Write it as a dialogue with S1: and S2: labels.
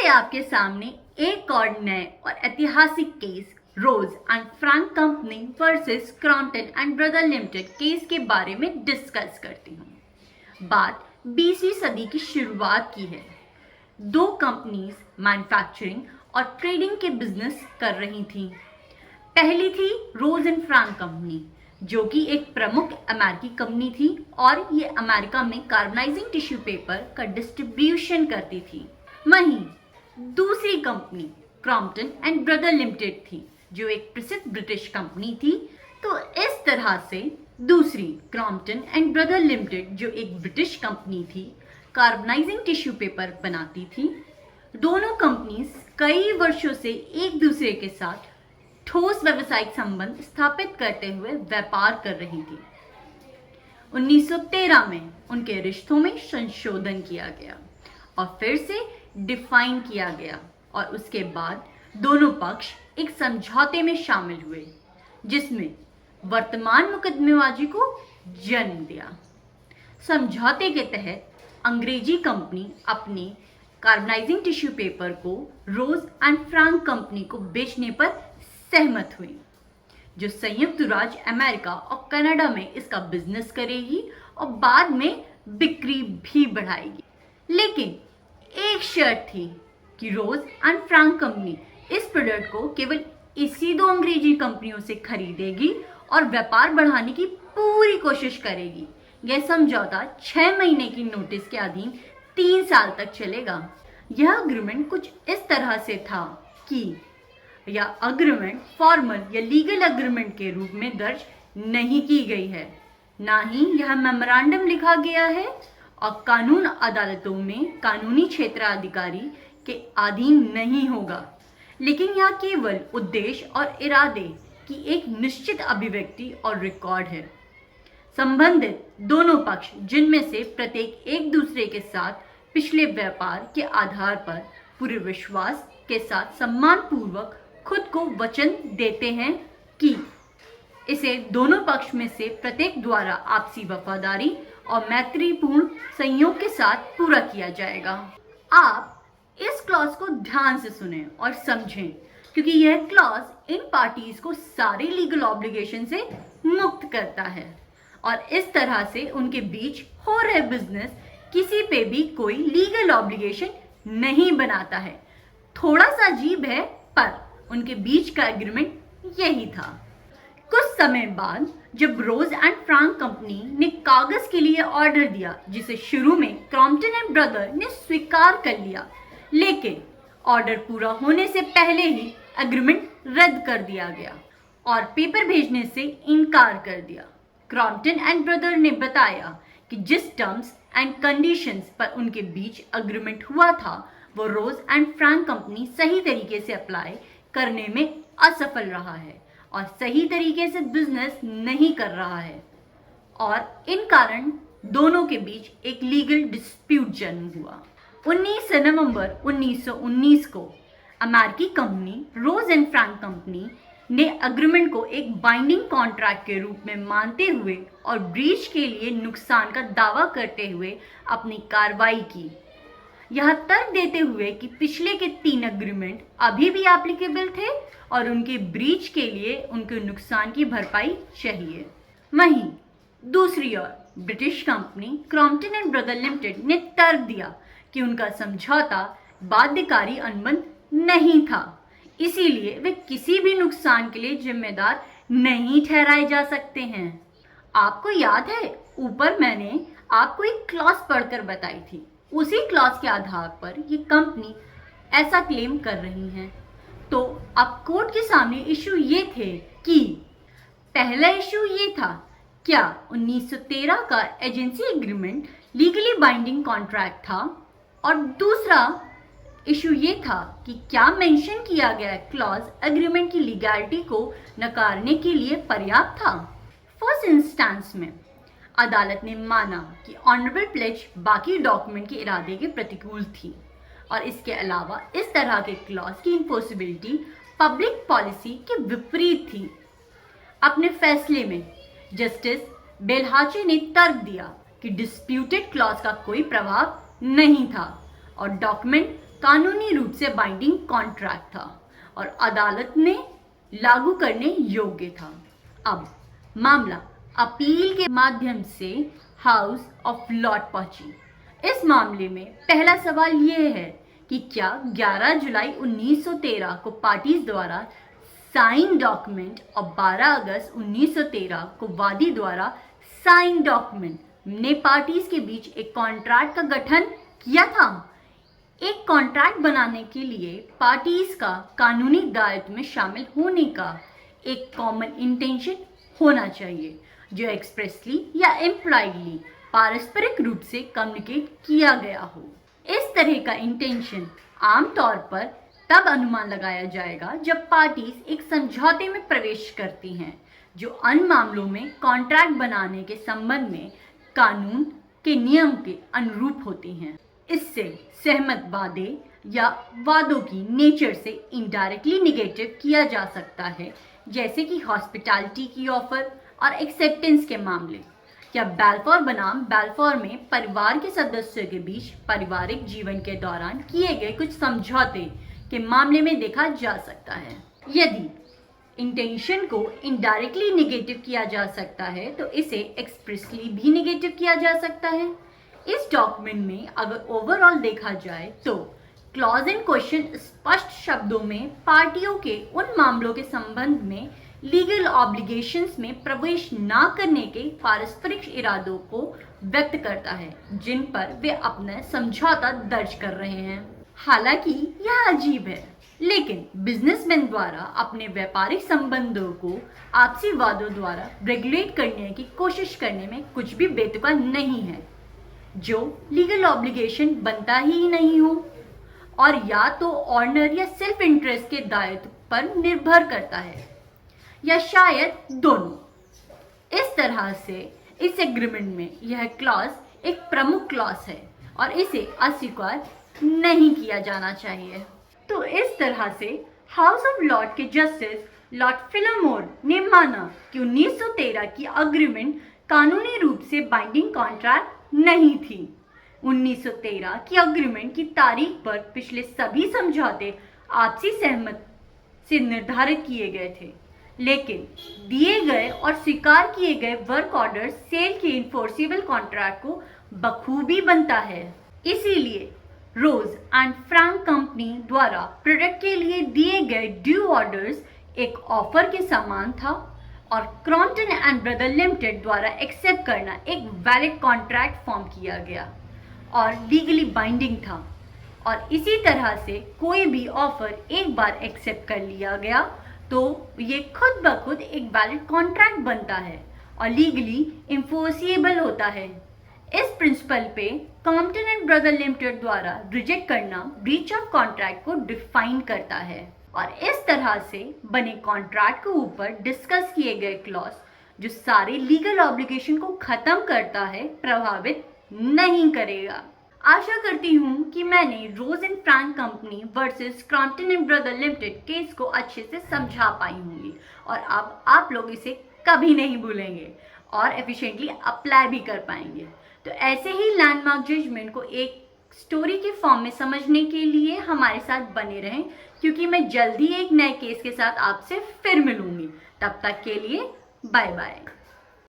S1: आपके सामने एक और नए और ऐतिहासिक case Rose and Frank company versus Crompton and brother limited case के बारे में डिस्कस करती हूँ। बात 20वीं सदी की शुरुआत की है। दो कंपनीज मैन्युफैक्चरिंग और ट्रेडिंग के बिजनेस कर रही थीं। पहली थी रोज एंड फ्रैंक कंपनी, जो कि एक प्रमुख अमेरिकी कंपनी थी और ये अमेरिका में कार्बनाइजिंग टिश्यू पेपर का डिस्ट्रीब्यूशन करती थी। वहीं दूसरी company Crompton and brother limited थी, जो एक प्रसिद्ध ब्रिटिश कंपनी थी। तो इस तरह से दूसरी क्रॉम्पटन एंड ब्रदर लिमिटेड, जो एक ब्रिटिश कंपनी थी, कार्बनाइजिंग टिश्यू पेपर बनाती थी। दोनों कंपनीज कई वर्षों से एक दूसरे के साथ ठोस व्यावसायिक संबंध स्थापित करते हुए व्यापार कर रही थी। 1913 में उनके रिश्तों में संशोधन किया गया और फिर से डिफाइन किया गया और उसके बाद दोनों पक्ष एक समझौते में शामिल हुए, जिसमें वर्तमान मुकदमेबाजी को जन्म दिया। समझौते के तहत अंग्रेजी कंपनी अपने कार्बनाइजिंग टिश्यू पेपर को रोज एंड फ्रैंक कंपनी को बेचने पर सहमत हुई, जो संयुक्त राज्य अमेरिका और कनाडा में इसका बिजनेस करेगी और बाद में बिक्री भी बढ़ाएगी। लेकिन एक शर्त थी कि रोज एंड फ्रैंक कंपनी इस प्रोडक्ट को केवल इसी दो अंग्रेजी कंपनियों से खरीदेगी और व्यापार बढ़ाने की पूरी कोशिश करेगी। यह समझौता 6 महीने की नोटिस के अधीन 3 साल तक चलेगा। यह अग्रीमेंट कुछ इस तरह से था कि यह अग्रीमेंट फॉर्मल या लीगल अग्रीमेंट के रूप में दर्ज नहीं की गई है, ना ही यह मेमोरेंडम लिखा गया है और कानून अदालतों में कानूनी क्षेत्राधिकारी के अधीन नहीं होगा। लेकिन यह केवल उद्देश्य और इरादे की एक निश्चित अभिव्यक्ति और रिकॉर्ड है। संबंधित दोनों पक्ष, जिनमें से प्रत्येक एक दूसरे के साथ पिछले व्यापार के आधार पर पूरे विश्वास के साथ सम्मानपूर्वक खुद को वचन देते हैं कि इसे दोनों पक्ष में से प्रत्येक द्वारा आपसी वफादारी और मैत्रीपूर्ण संयोग के साथ पूरा किया जाएगा। आप इस क्लॉज को ध्यान से सुनें और समझें, क्योंकि यह क्लॉज इन पार्टीज को सारे लीगल ऑब्लिगेशन से मुक्त करता है और इस तरह से उनके बीच हो रहे बिजनेस किसी पे भी कोई लीगल ऑब्लिगेशन नहीं बनाता है। थोड़ा सा अजीब है, पर उनके बीच का एग्रीमेंट यही था। कुछ समय बाद जब रोज एंड फ्रैंक कंपनी ने कागज के लिए ऑर्डर दिया, जिसे शुरू में क्रॉम्पटन एंड ब्रदर ने स्वीकार कर लिया, लेकिन ऑर्डर पूरा होने से पहले ही एग्रीमेंट रद्द कर दिया गया और पेपर भेजने से इनकार कर दिया। क्रॉम्पटन एंड ब्रदर ने बताया कि जिस टर्म्स एंड कंडीशंस पर उनके बीच एग्रीमेंट हुआ था, वो रोज एंड फ्रैंक कंपनी सही तरीके से अप्लाई करने में असफल रहा है और सही तरीके से बिजनेस नहीं कर रहा है और इन कारण दोनों के बीच एक लीगल डिस्प्यूट जन्म हुआ। 19 नवंबर 1919 को अमेरिकी company Rose and Frank company ने एग्रीमेंट को एक बाइंडिंग कॉन्ट्रैक्ट के रूप में मानते हुए और ब्रीच के लिए नुकसान का दावा करते हुए अपनी कार्रवाई की, यह तर्क देते हुए कि पिछले के 3 एग्रीमेंट अभी भी एप्लीकेबल थे और उनके ब्रीच के लिए उनके नुकसान की भरपाई चाहिए। वहीं दूसरी ओर British company Crompton and brother limited ने तर्क दिया कि उनका समझौता बाध्यकारी अनुबंध नहीं था, इसीलिए वे किसी भी नुकसान के लिए जिम्मेदार नहीं ठहराए जा सकते हैं। आपको याद है, ऊपर मैंने आपको एक क्लॉज पढ़कर बताई थी। उसी क्लॉज के आधार पर ये कंपनी ऐसा क्लेम कर रही हैं। तो अब कोर्ट के सामने इशू ये थे कि पहला इशू ये था, क्या 1913 का agency agreement legally binding contract था, और दूसरा इशू ये था कि क्या मेंशन किया गया क्लॉज एग्रीमेंट की लीगैलिटी को नकारने के लिए पर्याप्त था। फर्स्ट इंस्टेंस में अदालत ने माना कि ऑनरेबल प्लेज बाकी डॉक्यूमेंट के इरादे के प्रतिकूल थी और इसके अलावा इस तरह के क्लॉज की इन्फोर्सिबिलिटी पब्लिक पॉलिसी के विपरीत थी। अपने फैसले में जस्टिस बेलहाचे ने तर्क दिया कि डिस्प्यूटेड क्लॉज का कोई प्रभाव नहीं था और डॉक्यूमेंट कानूनी रूप से बाइंडिंग कॉन्ट्रैक्ट था और अदालत ने लागू करने योग्य था। अब मामला अपील के माध्यम से हाउस ऑफ लॉर्ड पहुंची। इस मामले में पहला सवाल यह है कि क्या 11 जुलाई 1913 को पार्टीज द्वारा साइन डॉक्यूमेंट और 12 अगस्त 1913 को वादी द्वारा साइन डॉक्यूमेंट ने पार्टीज के बीच एक कॉन्ट्रैक्ट का गठन किया था। एक कॉन्ट्रैक्ट बनाने के लिए पार्टीज का कानूनी दायित्व में शामिल होने का एक कॉमन इंटेंशन होना चाहिए जो एक्सप्रेसली या इम्प्लाइडली पारस्परिक रूप से कम्युनिकेट किया गया हो। इस तरह का इंटेंशन आमतौर पर तब अनुमान लगाया जाएगा जब पार्टीज एक समझौते में प्रवेश करती हैं जो अन्य मामलों में कॉन्ट्रैक्ट बनाने के संबंध में कानून के नियम के अनुरूप होती हैं। इससे सहमत वादे या वादों की नेचर से इनडायरेक्टली निगेटिव किया जा सकता है, जैसे कि हॉस्पिटैलिटी की ऑफर और एक्सेप्टेंस के मामले, या बैल्फोर बनाम बैल्फोर में परिवार के सदस्यों के बीच पारिवारिक जीवन के दौरान किए गए कुछ समझौते के मामले में देखा जा सकता है। यदि इंटेंशन को इनडायरेक्टली निगेटिव किया जा सकता है तो इसे एक्सप्रेसली भी निगेटिव किया जा सकता है। इस डॉक्यूमेंट में अगर ओवरऑल देखा जाए तो क्लॉज इन क्वेश्चन स्पष्ट शब्दों में पार्टियों के उन मामलों के संबंध में लीगल ऑब्लिगेशंस में प्रवेश न करने के पारस्परिक इरादों को व्यक्त करता है जिन पर वे अपना समझौता दर्ज कर रहे हैं। हालांकि यह अजीब है, लेकिन बिजनेसमैन द्वारा अपने व्यापारिक संबंधों को आपसी वादों द्वारा रेगुलेट करने की कोशिश करने में कुछ भी बेतुका नहीं है जो लीगल ऑब्लिगेशन बनता ही नहीं हो और या तो ऑनर या सेल्फ इंटरेस्ट के दायित्व पर निर्भर करता है या शायद दोनों। इस तरह से इस एग्रीमेंट में यह क्लॉज एक प्रमुख क्लॉज है और इसे अस्वीकार नहीं किया जाना चाहिए। तो इस तरह से हाउस ऑफ लॉर्ड के जस्टिस लॉर्ड फिलमोर ने माना कि 1913 की अग्रीमेंट कानूनी रूप से बाइंडिंग कॉन्ट्रैक्ट नहीं थी। 1913 की अग्रीमेंट की तारीख पर पिछले सभी समझौते आपसी सहमति से निर्धारित किए गए थे, लेकिन दिए गए और स्वीकार किए गए वर्क ऑर्डर सेल के इन्फोर्सिबल कॉन्ट्रैक्ट को बखूबी बनता है। इसीलिए रोज एंड फ्रैंक कंपनी द्वारा प्रोडक्ट के लिए दिए गए ड्यू ऑर्डर्स एक ऑफर के समान था और क्रॉम्पटन एंड ब्रदर लिमिटेड द्वारा एक्सेप्ट करना एक वैलिड कॉन्ट्रैक्ट फॉर्म किया गया और लीगली बाइंडिंग था। और इसी तरह से कोई भी ऑफर एक बार एक्सेप्ट कर लिया गया तो ये खुद ब खुद एक वैलिड कॉन्ट्रैक्ट बनता है और लीगली इन्फोर्सिबल होता है। इस प्रिंसिपल पे क्रॉम्पटन एंड ब्रदर लिमिटेड द्वारा रिजेक्ट करना ब्रीच ऑफ कॉन्ट्रैक्ट को डिफाइन करता है और इस तरह से बने कॉन्ट्रैक्ट के ऊपर डिस्कस किए गए क्लॉज जो सारे लीगल ऑब्लिगेशन को खत्म करता है प्रभावित नहीं करेगा। आशा करती हूँ कि मैंने Rose and Frank company versus Crompton and brother limited case को अच्छे से समझा पाई होंगी और अब आप लोग इसे कभी नहीं भूलेंगे और एफिशिएंटली अप्लाई भी कर पाएंगे। तो ऐसे ही लैंडमार्क जजमेंट को एक स्टोरी के फॉर्म में समझने के लिए हमारे साथ बने रहें, क्योंकि मैं जल्दी एक नए केस के साथ आपसे फिर मिलूंगी। तब तक के लिए बाय बाय।